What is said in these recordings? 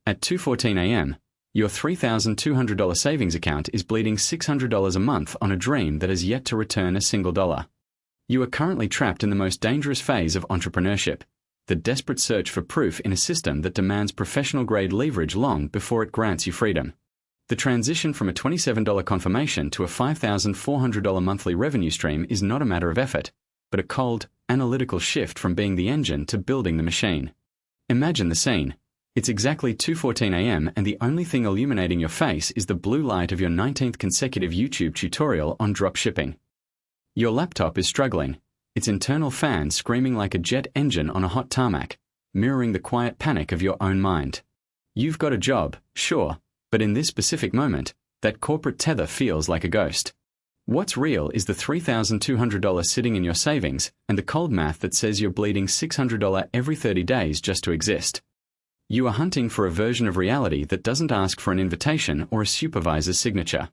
At 2:14 a.m., your $3,200 savings account is bleeding $600 a month on a dream that has yet to return a single dollar. You are currently trapped in the most dangerous phase of entrepreneurship, the desperate search for proof in a system that demands professional-grade leverage long before it grants you freedom. The transition from a $27 confirmation to a $5,400 monthly revenue stream is not a matter of effort, but a cold, analytical shift from being the engine to building the machine. Imagine the scene. It's exactly 2:14 a.m. and the only thing illuminating your face is the blue light of your 19th consecutive YouTube tutorial on dropshipping. Your laptop is struggling, its internal fan screaming like a jet engine on a hot tarmac, mirroring the quiet panic of your own mind. You've got a job, sure, but in this specific moment, that corporate tether feels like a ghost. What's real is the $3,200 sitting in your savings and the cold math that says you're bleeding $600 every 30 days just to exist. You are hunting for a version of reality that doesn't ask for an invitation or a supervisor's signature.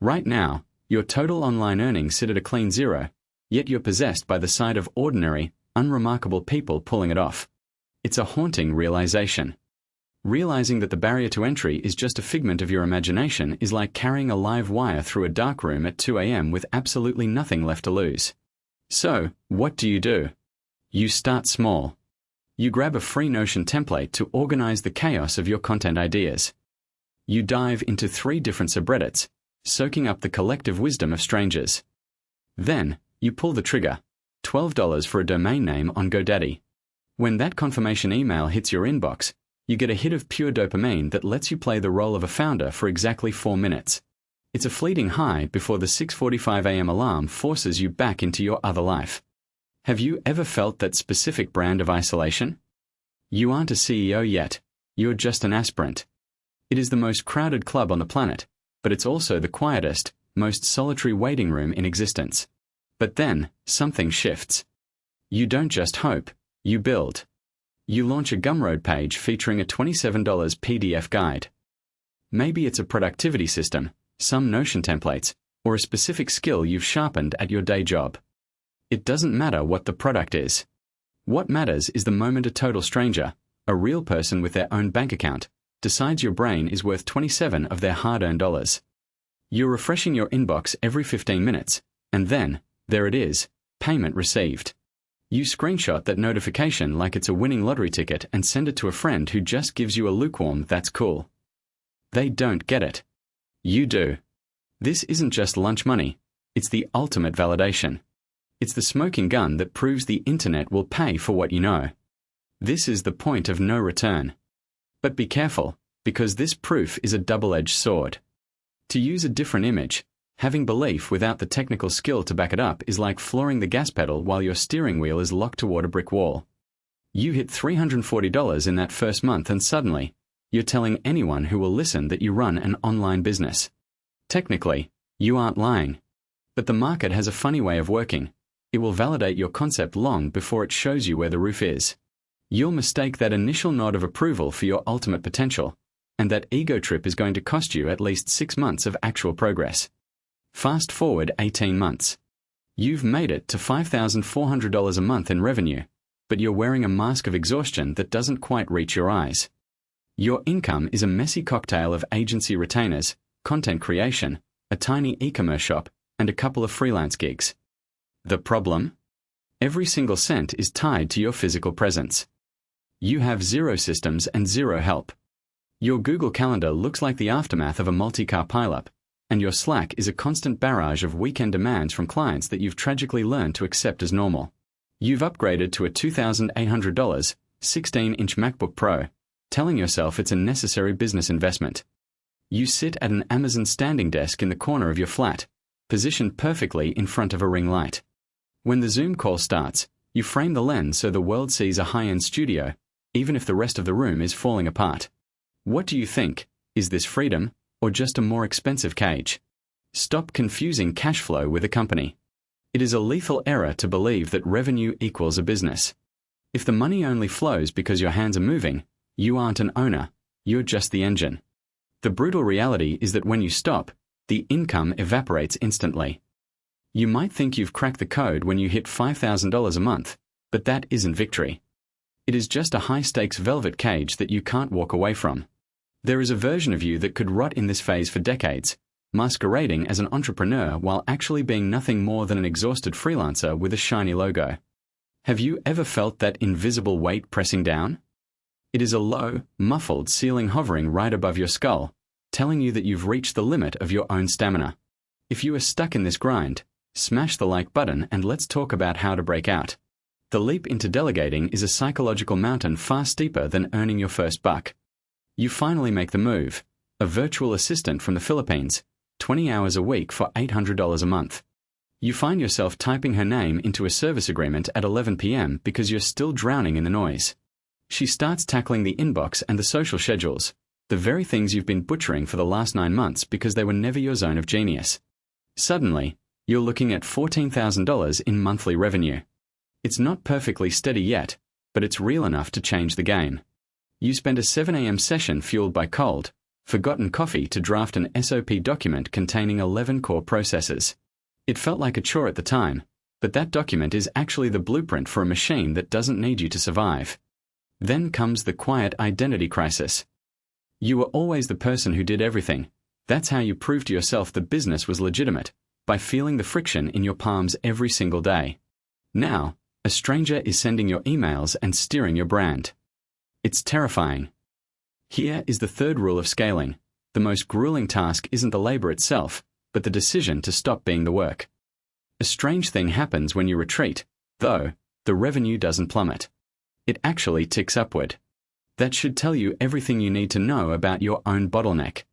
Right now, your total online earnings sit at a clean zero, yet you're possessed by the sight of ordinary, unremarkable people pulling it off. It's a haunting realization. Realizing that the barrier to entry is just a figment of your imagination is like carrying a live wire through a dark room at 2 a.m. with absolutely nothing left to lose. So, what do? You start small. You grab a free Notion template to organize the chaos of your content ideas. You dive into 3 different subreddits, soaking up the collective wisdom of strangers. Then, you pull the trigger, $12 for a domain name on GoDaddy. When that confirmation email hits your inbox, you get a hit of pure dopamine that lets you play the role of a founder for exactly 4 minutes. It's a fleeting high before the 6:45 a.m. alarm forces you back into your other life. Have you ever felt that specific brand of isolation? You aren't a CEO yet, you're just an aspirant. It is the most crowded club on the planet, but it's also the quietest, most solitary waiting room in existence. But then, something shifts. You don't just hope, you build. You launch a Gumroad page featuring a $27 PDF guide. Maybe it's a productivity system, some Notion templates, or a specific skill you've sharpened at your day job. It doesn't matter what the product is. What matters is the moment a total stranger, a real person with their own bank account, decides your brain is worth 27 of their hard-earned dollars. You're refreshing your inbox every 15 minutes, and then, there it is, payment received. You screenshot that notification like it's a winning lottery ticket and send it to a friend who just gives you a lukewarm "that's cool." They don't get it. You do. This isn't just lunch money, it's the ultimate validation. It's the smoking gun that proves the internet will pay for what you know. This is the point of no return. But be careful, because this proof is a double-edged sword. To use a different image, having belief without the technical skill to back it up is like flooring the gas pedal while your steering wheel is locked toward a brick wall. You hit $340 in that first month and suddenly, you're telling anyone who will listen that you run an online business. Technically, you aren't lying. But the market has a funny way of working. It will validate your concept long before it shows you where the roof is. You'll mistake that initial nod of approval for your ultimate potential, and that ego trip is going to cost you at least 6 months of actual progress. Fast forward 18 months. You've made it to $5,400 a month in revenue, but you're wearing a mask of exhaustion that doesn't quite reach your eyes. Your income is a messy cocktail of agency retainers, content creation, a tiny e-commerce shop, and a couple of freelance gigs. The problem? Every single cent is tied to your physical presence. You have 0 systems and 0 help. Your Google Calendar looks like the aftermath of a multi-car pileup, and your Slack is a constant barrage of weekend demands from clients that you've tragically learned to accept as normal. You've upgraded to a $2,800, 16-inch MacBook Pro, telling yourself it's a necessary business investment. You sit at an Amazon standing desk in the corner of your flat, positioned perfectly in front of a ring light. When the Zoom call starts, you frame the lens so the world sees a high-end studio, even if the rest of the room is falling apart. What do you think? Is this freedom, or just a more expensive cage? Stop confusing cash flow with a company. It is a lethal error to believe that revenue equals a business. If the money only flows because your hands are moving, you aren't an owner, you're just the engine. The brutal reality is that when you stop, the income evaporates instantly. You might think you've cracked the code when you hit $5,000 a month, but that isn't victory. It is just a high-stakes velvet cage that you can't walk away from. There is a version of you that could rot in this phase for decades, masquerading as an entrepreneur while actually being nothing more than an exhausted freelancer with a shiny logo. Have you ever felt that invisible weight pressing down? It is a low, muffled ceiling hovering right above your skull, telling you that you've reached the limit of your own stamina. If you are stuck in this grind, smash the like button and let's talk about how to break out. The leap into delegating is a psychological mountain far steeper than earning your first buck. You finally make the move, a virtual assistant from the Philippines, 20 hours a week for $800 a month. You find yourself typing her name into a service agreement at 11 p.m. because you're still drowning in the noise. She starts tackling the inbox and the social schedules, the very things you've been butchering for the last 9 months because they were never your zone of genius. Suddenly, you're looking at $14,000 in monthly revenue. It's not perfectly steady yet, but it's real enough to change the game. You spend a 7 a.m. session fueled by cold, forgotten coffee to draft an SOP document containing 11 core processes. It felt like a chore at the time, but that document is actually the blueprint for a machine that doesn't need you to survive. Then comes the quiet identity crisis. You were always the person who did everything. That's how you proved to yourself the business was legitimate, by feeling the friction in your palms every single day. Now, a stranger is sending your emails and steering your brand. It's terrifying. Here is the third rule of scaling. The most grueling task isn't the labor itself, but the decision to stop being the work. A strange thing happens when you retreat, though. The revenue doesn't plummet. It actually ticks upward. That should tell you everything you need to know about your own bottleneck.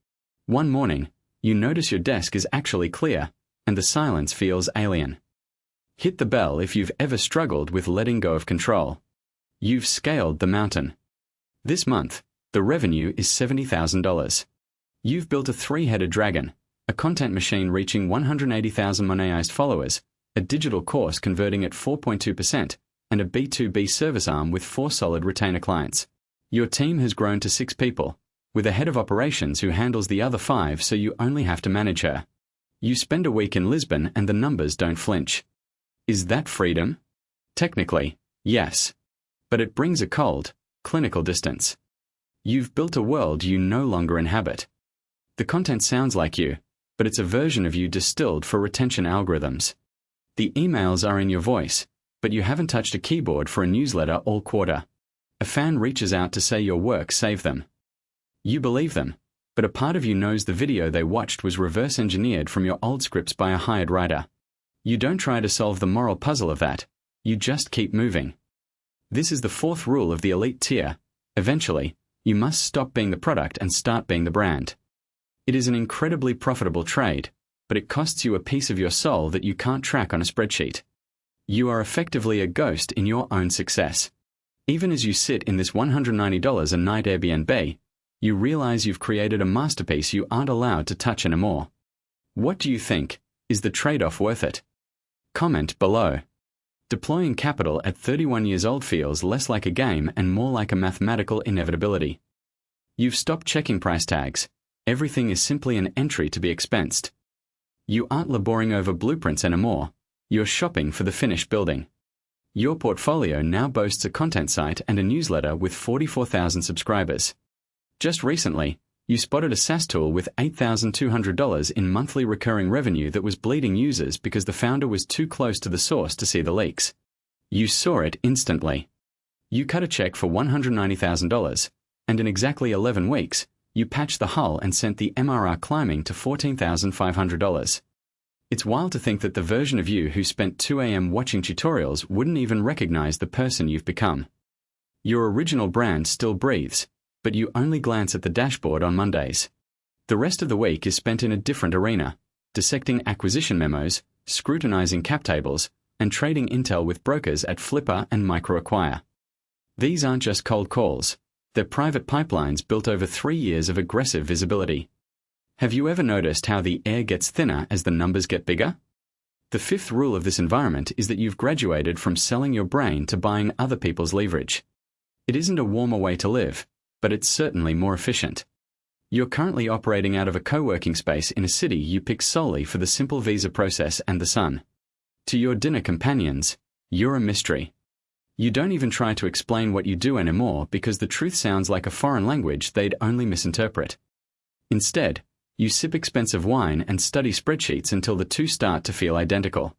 One morning, you notice your desk is actually clear, and the silence feels alien. Hit the bell if you've ever struggled with letting go of control. You've scaled the mountain. This month, the revenue is $70,000. You've built a 3-headed dragon, a content machine reaching 180,000 monetized followers, a digital course converting at 4.2%, and a B2B service arm with 4 solid retainer clients. Your team has grown to 6 people, with a head of operations who handles the other 5 so you only have to manage her. You spend a week in Lisbon and the numbers don't flinch. Is that freedom? Technically, yes. But it brings a cold, clinical distance. You've built a world you no longer inhabit. The content sounds like you, but it's a version of you distilled for retention algorithms. The emails are in your voice, but you haven't touched a keyboard for a newsletter all quarter. A fan reaches out to say your work saved them. You believe them, but a part of you knows the video they watched was reverse engineered from your old scripts by a hired writer. You don't try to solve the moral puzzle of that. You just keep moving. This is the 4th rule of the elite tier. Eventually, you must stop being the product and start being the brand. It is an incredibly profitable trade, but it costs you a piece of your soul that you can't track on a spreadsheet. You are effectively a ghost in your own success. Even as you sit in this $190 a night Airbnb, you realize you've created a masterpiece you aren't allowed to touch anymore. What do you think? Is the trade-off worth it? Comment below. Deploying capital at 31 years old feels less like a game and more like a mathematical inevitability. You've stopped checking price tags. Everything is simply an entry to be expensed. You aren't laboring over blueprints anymore. You're shopping for the finished building. Your portfolio now boasts a content site and a newsletter with 44,000 subscribers. Just recently, you spotted a SaaS tool with $8,200 in monthly recurring revenue that was bleeding users because the founder was too close to the source to see the leaks. You saw it instantly. You cut a check for $190,000, and in exactly 11 weeks, you patched the hull and sent the MRR climbing to $14,500. It's wild to think that the version of you who spent 2 a.m. watching tutorials wouldn't even recognize the person you've become. Your original brand still breathes, but you only glance at the dashboard on Mondays. The rest of the week is spent in a different arena, dissecting acquisition memos, scrutinizing cap tables, and trading intel with brokers at Flipper and MicroAcquire. These aren't just cold calls. They're private pipelines built over 3 years of aggressive visibility. Have you ever noticed how the air gets thinner as the numbers get bigger? The 5th rule of this environment is that you've graduated from selling your brain to buying other people's leverage. It isn't a warmer way to live, but it's certainly more efficient. You're currently operating out of a co-working space in a city you pick solely for the simple visa process and the sun. To your dinner companions, you're a mystery. You don't even try to explain what you do anymore because the truth sounds like a foreign language they'd only misinterpret. Instead, you sip expensive wine and study spreadsheets until the two start to feel identical.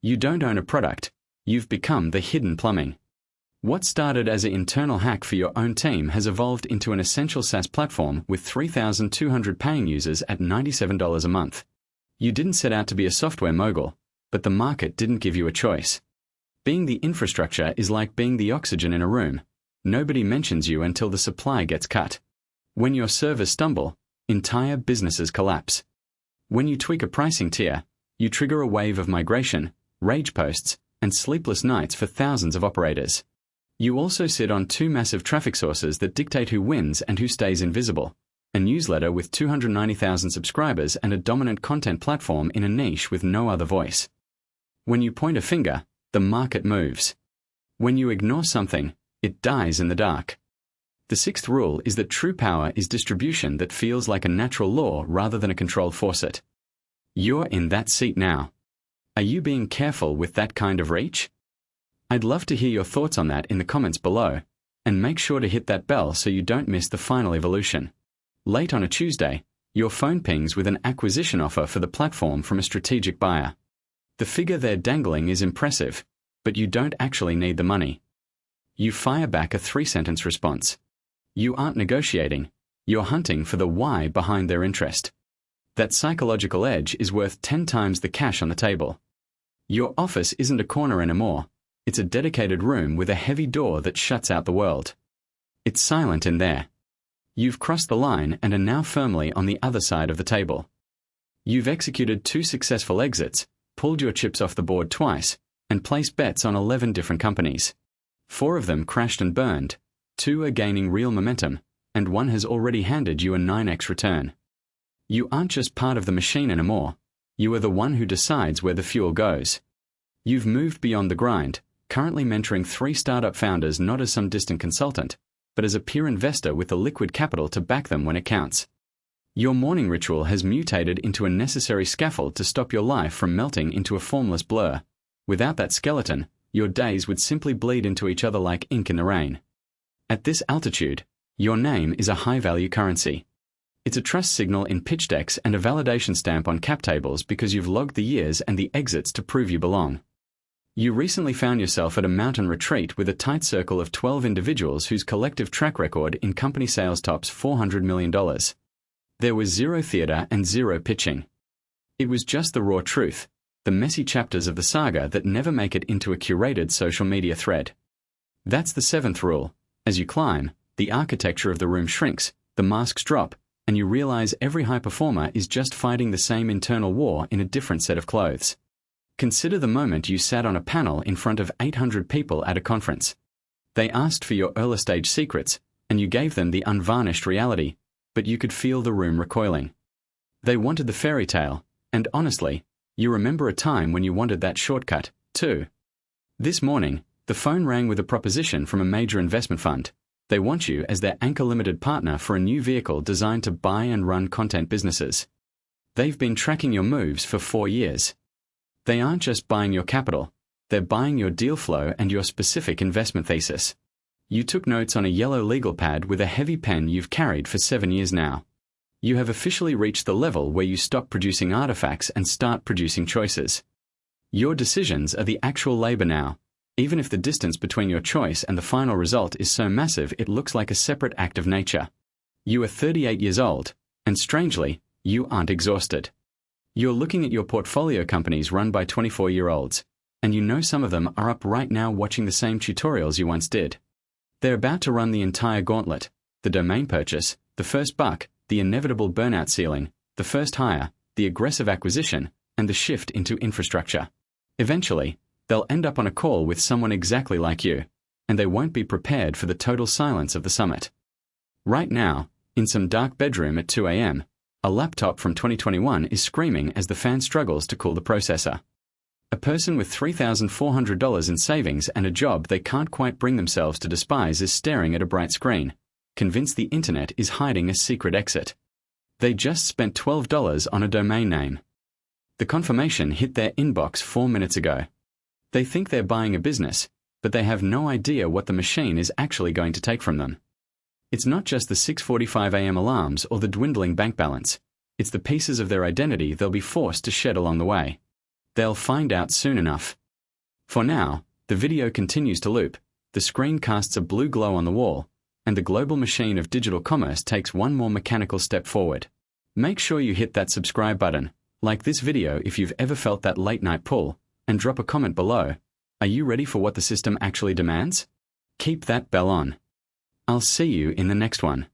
You don't own a product, you've become the hidden plumbing. What started as an internal hack for your own team has evolved into an essential SaaS platform with 3,200 paying users at $97 a month. You didn't set out to be a software mogul, but the market didn't give you a choice. Being the infrastructure is like being the oxygen in a room. Nobody mentions you until the supply gets cut. When your servers stumble, entire businesses collapse. When you tweak a pricing tier, you trigger a wave of migration, rage posts, and sleepless nights for thousands of operators. You also sit on two massive traffic sources that dictate who wins and who stays invisible. A newsletter with 290,000 subscribers and a dominant content platform in a niche with no other voice. When you point a finger, the market moves. When you ignore something, it dies in the dark. The sixth rule is that true power is distribution that feels like a natural law rather than a controlled faucet. You're in that seat now. Are you being careful with that kind of reach? I'd love to hear your thoughts on that in the comments below, and make sure to hit that bell so you don't miss the final evolution. Late on a Tuesday, your phone pings with an acquisition offer for the platform from a strategic buyer. The figure they're dangling is impressive, but you don't actually need the money. You fire back a 3-sentence response. You aren't negotiating, you're hunting for the why behind their interest. That psychological edge is worth 10 times the cash on the table. Your office isn't a corner anymore. It's a dedicated room with a heavy door that shuts out the world. It's silent in there. You've crossed the line and are now firmly on the other side of the table. You've executed 2 successful exits, pulled your chips off the board twice, and placed bets on 11 different companies. 4 of them crashed and burned, 2 are gaining real momentum, and 1 has already handed you a 9x return. You aren't just part of the machine anymore. You are the one who decides where the fuel goes. You've moved beyond the grind, currently mentoring 3 startup founders not as some distant consultant, but as a peer investor with the liquid capital to back them when it counts. Your morning ritual has mutated into a necessary scaffold to stop your life from melting into a formless blur. Without that skeleton, your days would simply bleed into each other like ink in the rain. At this altitude, your name is a high-value currency. It's a trust signal in pitch decks and a validation stamp on cap tables because you've logged the years and the exits to prove you belong. You recently found yourself at a mountain retreat with a tight circle of 12 individuals whose collective track record in company sales tops $400 million. There was 0 theater and 0 pitching. It was just the raw truth, the messy chapters of the saga that never make it into a curated social media thread. That's the 7th rule. As you climb, the architecture of the room shrinks, the masks drop, and you realize every high performer is just fighting the same internal war in a different set of clothes. Consider the moment you sat on a panel in front of 800 people at a conference. They asked for your early-stage secrets, and you gave them the unvarnished reality, but you could feel the room recoiling. They wanted the fairy tale, and honestly, you remember a time when you wanted that shortcut, too. This morning, the phone rang with a proposition from a major investment fund. They want you as their anchor limited partner for a new vehicle designed to buy and run content businesses. They've been tracking your moves for 4 years. They aren't just buying your capital, they're buying your deal flow and your specific investment thesis. You took notes on a yellow legal pad with a heavy pen you've carried for 7 years now. You have officially reached the level where you stop producing artifacts and start producing choices. Your decisions are the actual labor now, even if the distance between your choice and the final result is so massive it looks like a separate act of nature. You are 38 years old, and strangely, you aren't exhausted. You're looking at your portfolio companies run by 24-year-olds, and you know some of them are up right now watching the same tutorials you once did. They're about to run the entire gauntlet: the domain purchase, the first buck, the inevitable burnout ceiling, the first hire, the aggressive acquisition, and the shift into infrastructure. Eventually, they'll end up on a call with someone exactly like you, and they won't be prepared for the total silence of the summit. Right now, in some dark bedroom at 2 a.m., a laptop from 2021 is screaming as the fan struggles to cool the processor. A person with $3,400 in savings and a job they can't quite bring themselves to despise is staring at a bright screen, convinced the internet is hiding a secret exit. They just spent $12 on a domain name. The confirmation hit their inbox 4 minutes ago. They think they're buying a business, but they have no idea what the machine is actually going to take from them. It's not just the 6:45 a.m. alarms or the dwindling bank balance. It's the pieces of their identity they'll be forced to shed along the way. They'll find out soon enough. For now, the video continues to loop, the screen casts a blue glow on the wall, and the global machine of digital commerce takes one more mechanical step forward. Make sure you hit that subscribe button, like this video if you've ever felt that late-night pull, and drop a comment below. Are you ready for what the system actually demands? Keep that bell on. I'll see you in the next one.